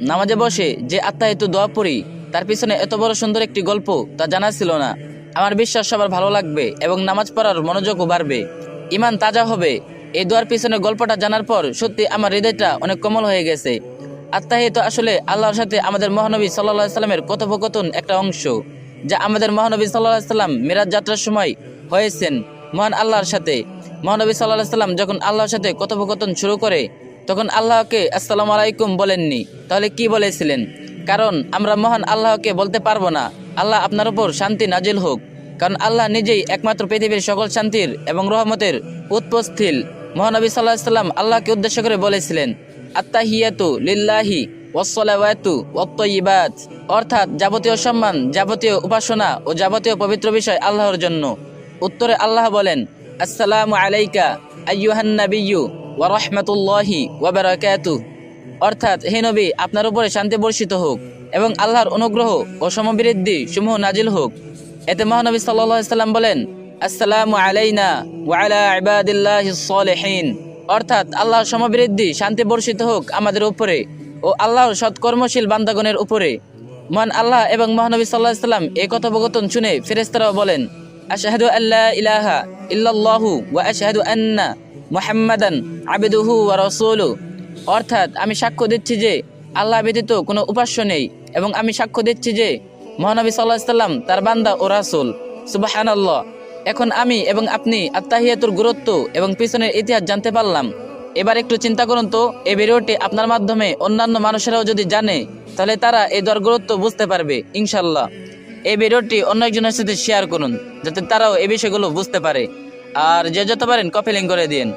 নামাজে বসে যে আত্মাহিত দোয়া পড়ি তার পিছনে এত বড় সুন্দর একটি গল্প তা জানা ছিল না। আমার বিশ্বাস সবার ভালো লাগবে এবং নামাজ পড়ার মনোযোগও বাড়বে, ইমান তাজা হবে। এই দোয়ার পিছনে গল্পটা জানার পর সত্যি আমার হৃদয়টা অনেক কোমল হয়ে গেছে। আত্মাহিত আসলে আল্লাহর সাথে আমাদের মহানবী সাল্লাল্লাহু আলাইহি সাল্লামের কথোপকথন একটা অংশ, যা আমাদের মহানবী সাল্লাল্লাহু আলাইহি সাল্লাম মিরাজ যাত্রার সময় হয়েছেন মহান আল্লাহর সাথে। মহানবী সাল্লাল্লাহু আলাইহি সাল্লাম যখন আল্লাহর সাথে কথোপকথন শুরু করে তখন আল্লাহকে আসসালামু আলাইকুম বলেননি, তাহলে কি বলেছিলেন? কারণ আমরা মহান আল্লাহকে বলতে পারবো না আল্লাহ আপনার উপর শান্তি নাজিল হোক, কারণ আল্লাহ নিজেই একমাত্র পৃথিবীর সকল শান্তির এবং রহমতের উৎপস্থিল। মহানবী সাল্লাল্লাহু আলাইহি সাল্লাম আল্লাহকে উদ্দেশ্য করে বলেছিলেন, আত্তাহিয়াতু লিল্লাহি ওয়াসসালাওয়াতু ওয়াত-তাইয়্যিবাত, অর্থাৎ যাবতীয় সম্মান, যাবতীয় উপাসনা ও যাবতীয় পবিত্র বিষয় আল্লাহর জন্য। উত্তরে আল্লাহ বলেন, আসসালামু আলাইকা আইয়ুহান নাবিয়্যু ওয়া রাহমাতুল্লাহি ওয়া বারাকাতুহু, অর্থাৎ হে নবী, আপনার উপরে শান্তি বর্ষিত হোক এবং আল্লাহর অনুগ্রহ ও সমবৃদ্ধি সমূহ নাজিল হোক। এতে মহানবী সাল্লাল্লাহু আলাইহি সাল্লাম বলেন, আসসালামু আলাইনা ওয়া আলা ইবাদিল্লাহিস সালিহিন, অর্থাৎ আল্লাহর সমবৃদ্ধি শান্তি বর্ষিত হোক আমাদের উপরে ও আল্লাহর সৎকর্মশীল বান্দাগণের উপরে। মহান আল্লাহ এবং মহানবী সাল্লাল্লাহু আলাইহি সাল্লাম এই কথোপকথন শুনে ফেরেশতারাও বলেন, আশহাদু আল্লা ইলাহা ইল্লাল্লাহু ওয়া আশহাদু আন্না মুহাম্মাদান আবদুহু ওয়া রাসূলুহু, অর্থাৎ আমি সাক্ষ্য দিচ্ছি যে আল্লাহ ব্যতীত কোনো উপাস্য নেই এবং আমি সাক্ষ্য দিচ্ছি যে মহানবী সাল্লাল্লাহু আলাইহি সাল্লাম তার বান্দা ও রাসূল। সুবহানাল্লাহ। এখন আমি এবং আপনি আত্তাহিয়াতুর গুরুত্ব এবং পিছনের ইতিহাস জানতে পারলাম। এবার একটু চিন্তা করুন তো, এই ভিডিওটি আপনার মাধ্যমে অন্যান্য মানুষেরাও যদি জানে তাহলে তারা এই দোয়ার গুরুত্ব বুঝতে পারবে ইনশাল্লাহ। এই ভিডিওটি অন্য একজনের সাথে শেয়ার করুন যাতে তারাও এই বিষয়গুলো বুঝতে পারে, আর যে যত পারেন কপি লিংক করে দিন।